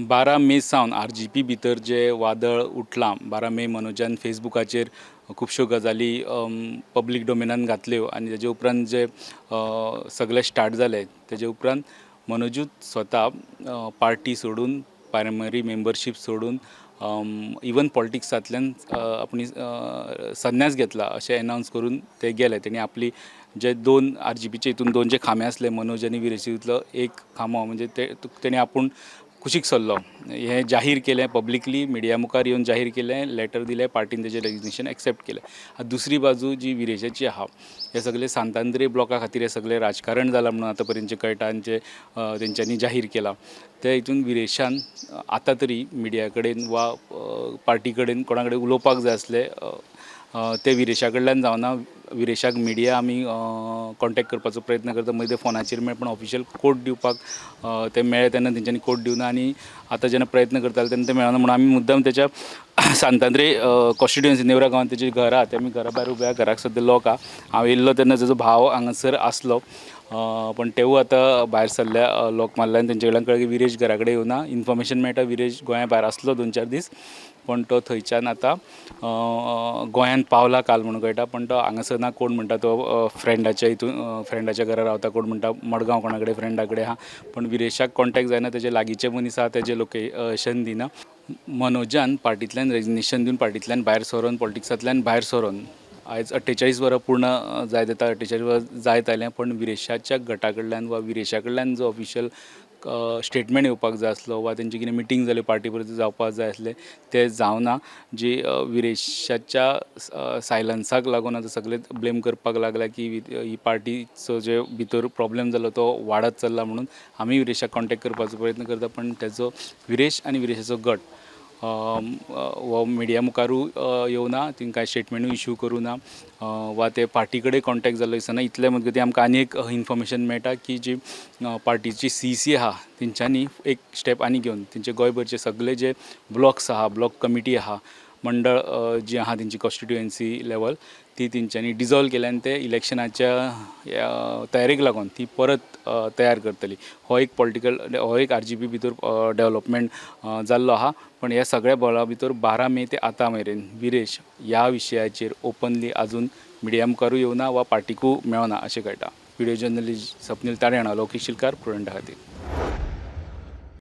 12 मे सावन RGP भितर जे वादळ उठलां 12 मे मनोजान फेसबुकाचेर खुबश्यो गजाली पब्लीक डोमेनान घातल्यो आनी तेजे उपरांत जे सगळे स्टार्ट जाले तेजे उपरांत मनोजूच स्वता पार्टी सोडून प्रायमरी मेंबरशीप सोडून इवन पॉलिटिक्सांतल्यान आपणी संन्यास घेतला अशें अनावन्स करून ते गेले. तेणी आपली जे दोन RGPचे हितून दोन जे खांबे आसले मनोज आनी विरेशींतलो एक खांबो म्हणजे तेणी आपूण कुशीक सरलो हें जाहीर केलें पब्लिकली मिडिया मुखार येवन जाहीर केलें लेटर दिलें पार्टीन तेजें रेजिग्नेशन एक्सेप्ट केलें. दुसरी बाजू जी विरेशाची आहा हे सगळे सांतांद्रे ब्लॉका खातीर हे सगळें राजकारण जालां म्हणून आतां पर्यंत कळटा आनी जे तेंच्यांनी जाहीर केलां ते हितून विरेशान आतां तरी मिडिया कडेन वा पार्टी कडेन कोणा कडेन उलोवपाक जाय आसलें ते विरेशा कडल्यान जावना. विरेशाक मिडिया आमी कॉन्टेक्ट करपाचो प्रयत्न करता मदीं फोनाचेर मेळ पण ऑफिशियल कोट दिवपाक ते मेळ्ळे तेन्ना तेंच्यांनी कोट दिवना आनी आतां जेन्ना प्रयत्न करताले तेन्ना ते मेळना म्हणून आमी मुद्दम तेच्या सांतांद्रे कॉन्स्टिट्युएन्सी नेवरा गांवांत तेजी घर आहा तेमी घरा भायर उबे घराक सद्या लॉक आहा. हांव येयल्लो तेन्ना तेजो भाव हांगासर आसलो पण तेवूय आतां भायर सरल्या लॉक मारल्या आनी तेंचे कडल्यान कळ्ळें की विरेश घरा कडेन येवना. इन्फॉर्मेशन मेळटा विरेश गोंया भायर आसलो 2-4 दीस पण तो थंयच्यान आतां गोंयांत पावला काल म्हणून कळटा पण तो हांगासर ना. कोण म्हणटा तो फ्रेंडाच्या हितून फ्रेंडाच्या घरा रावता कोण म्हणटा मडगांव कोणा कडेन फ्रेंडा कडेन आहा पण विरेशाक कॉन्टेक्ट जायना. तेजे लागींचे मनीस आहा तेजे लोकेशन दिना. मनोजान पार्टींतल्यान रेजिग्नेशन दिवन पार्टींतल्यान भायर सरोन पॉलिटिक्सांतल्यान भायर सरोन आयज 48 वरां पूर्ण जायत येता 48 वरां जायत आयलें पण विरेशाच्या गटा कडल्यान वा विरेशा कडल्यान जो ऑफिशियल स्टेटमेंट येवपाक जाय आसलो वा तेंची कितें मिटींग जाल्यो पार्टी परस जावपाक जाय आसलें तें जावना. जी विरेशाच्या सायलन्साक लागून आतां सगळे ब्लेम करपाक लागल्या की ही पार्टीचो जे भितर प्रॉब्लेम जालो तो वाडत चल्ला म्हणून आमी विरेशाक कॉन्टेक्ट करपाचो प्रयत्न करता पण तेजो विरेश आनी विरेशाचो गट हो मिडिया मुखारूय येवना. तेंकां स्टेटमेंटूय इशू करूं ना वा ते पार्टी कडेन कॉन्टेक्ट जाल्लो दिसना. इतले मजगतीं आमकां आनी एक इन्फॉर्मेशन मेळटा की जी पार्टीची CC आहा तेंच्यांनी एक स्टेप आनी घेवन तेंचे गोंयभरचे सगळे जे ब्लॉक्स आहा ब्लॉक कमिटी आहा मंडळ जी आहा तेंची कॉन्स्टिट्युएन्सी लेवल ती तेंच्यांनी डिजॉल्व केल्या आनी ते इलेक्शनाच्या तयारेक लागून ती परत तयार करतली. हो एक RGP भितर डेवलपमेंट जाल्लो आहा पण ह्या सगळ्या बळा भितर 12 मे ते आतां मेरेन विरेश ह्या विशयाचेर ओपनली आजून मिडिया मुखारूय येवना वा पार्टीकूय मेळना अशें कळटा. व्हिडिओ जर्नलिस्ट स्वप्नील तारयाणा लोकेश शिलकार प्रुडंटा खातीर.